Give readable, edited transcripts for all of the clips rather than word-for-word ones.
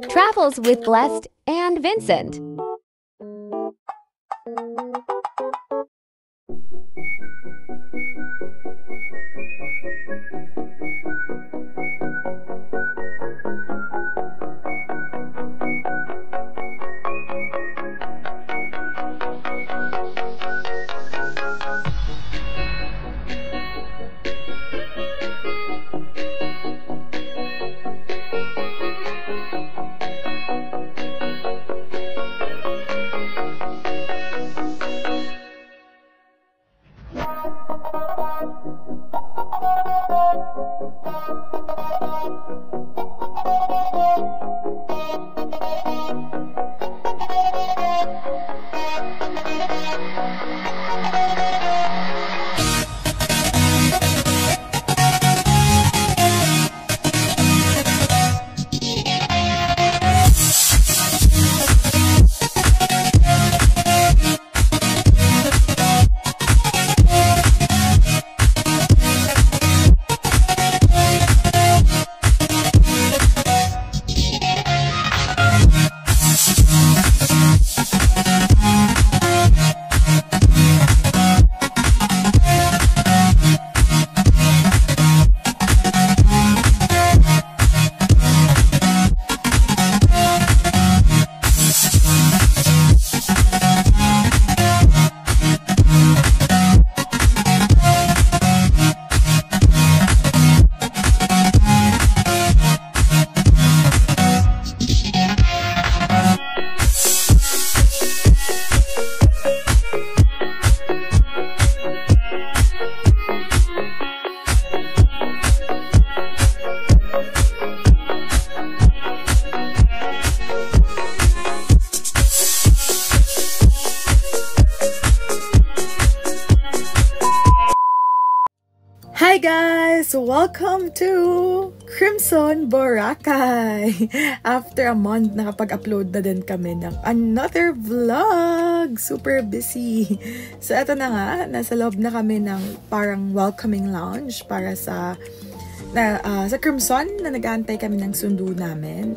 Travels with Blessed and Vincent. Hi guys! Welcome to Crimson Boracay! After a month, nakapag-upload na din kami ng another vlog! Super busy! So eto na nga, nasa loob na kami ng parang welcoming lounge para sa Crimson na nag-aantay kami ng sundo namin.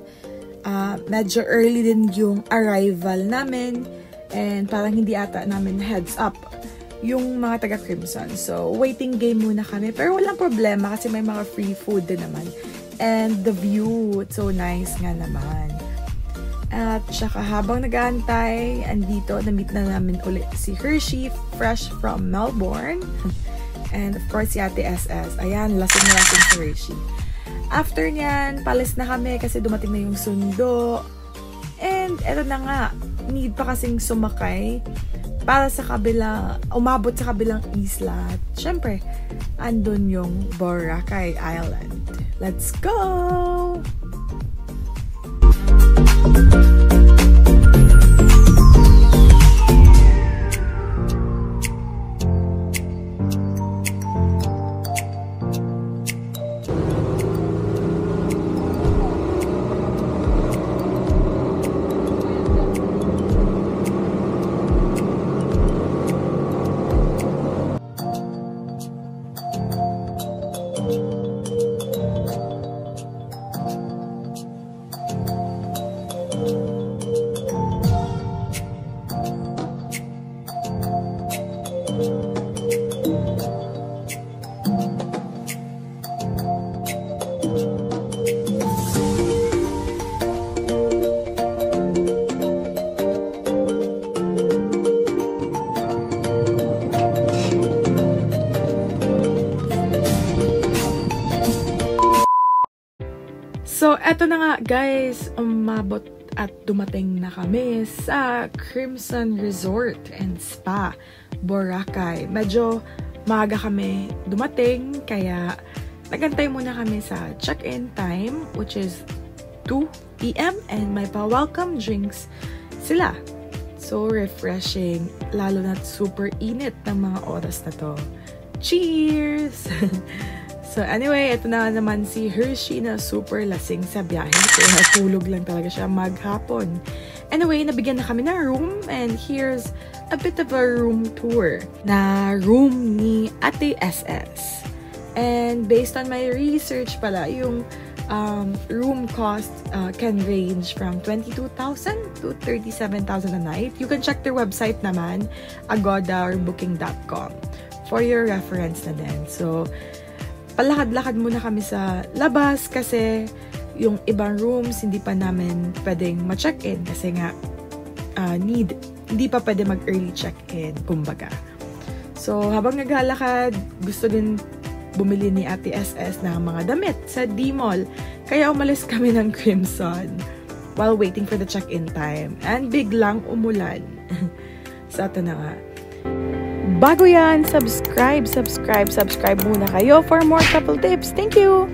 Medyo early din yung arrival namin and parang hindi ata namin heads up yung mga taga-Crimson. So, waiting game muna kami. Pero walang problema kasi may mga free food din naman. And the view, it's so nice nga naman. At saka habang nag-aantay, andito, na-meet na namin ulit si Hershey, fresh from Melbourne. And of course, si Ate SS. Ayan, lasing na lasing si Hershey. After nyan, palis na kami kasi dumating na yung sundo. And eto na nga, need pa kasing sumakay para sa umabot sa kabilang isla. At syempre, andun yung Boracay Island. Let's go! So, eto na nga guys, umabot at dumating na kami sa Crimson Resort and Spa, Boracay. Medyo maaga kami dumating, kaya nagantay muna kami sa check-in time, which is 2 PM, and may pa-welcome drinks sila. So refreshing, lalo na super init ng mga oras na to. Cheers! So anyway, ito na naman si Hershey na super lasing sa biyahe. Kaya natulog lang talaga siya maghapon. Anyway, nabigyan na kami ng room, and here's a bit of a room tour na room ni Ate SS. And based on my research pala, yung room cost can range from 22,000 to 37,000 a night. You can check their website naman, Agoda or booking.com for your reference na din. So, palakad-lakad muna kami sa labas kasi yung ibang rooms hindi pa namin pwedeng ma-check-in kasi nga hindi pa pwede mag-early check-in, kumbaga. So, habang naglalakad, gusto din bumili ni Ate SS ng mga damit sa D-Mall. Kaya umalis kami ng Crimson while waiting for the check-in time. And biglang umulan. So, ito na nga. Bago yan, subscribe muna kayo for more travel tips. Thank you!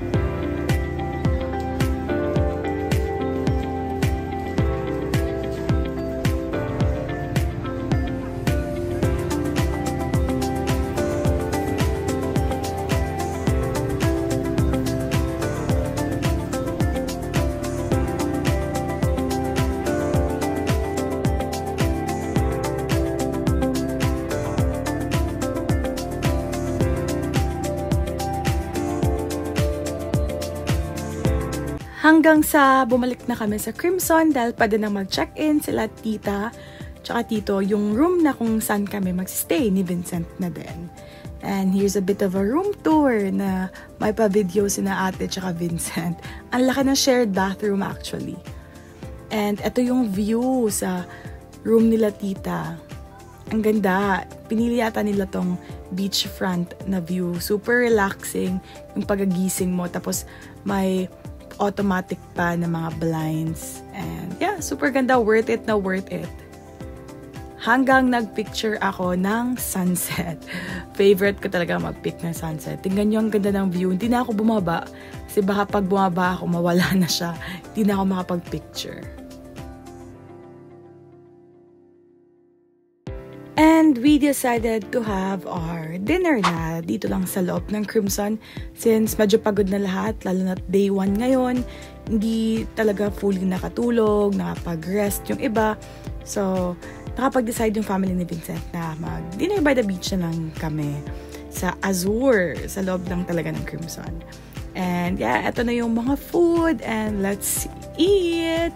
Hanggang sa bumalik na kami sa Crimson dahil pwede na mag-check-in sila tita tsaka tito yung room na kung saan kami mag-stay ni Vincent na din. And here's a bit of a room tour na may pa-video sina ate tsaka Vincent. Ang laki ng shared bathroom actually. And ito yung view sa room nila tita. Ang ganda. Pinili yata nila tong beachfront na view. Super relaxing yung pagagising mo. Tapos may automatic pa na mga blinds. And yeah, super ganda. Worth it na worth it. Hanggang nagpicture ako ng sunset. Favorite ko talaga mag-pic ng sunset. Tingnan nyo ang ganda ng view. Hindi na ako bumaba. Kasi baka pag bumaba ako, mawala na siya. Hindi na ako makapag-picture. And we decided to have our dinner na dito lang sa loob ng Crimson since medyo pagod na lahat, lalo na day 1 ngayon. Hindi talaga fully nakatulog, nakapag-rest yung iba. So, nakapag-decide yung family ni Vincent na mag-dinner by the beach na lang kami sa Azure, sa loob lang talaga ng Crimson. And yeah, eto na yung mga food and let's eat!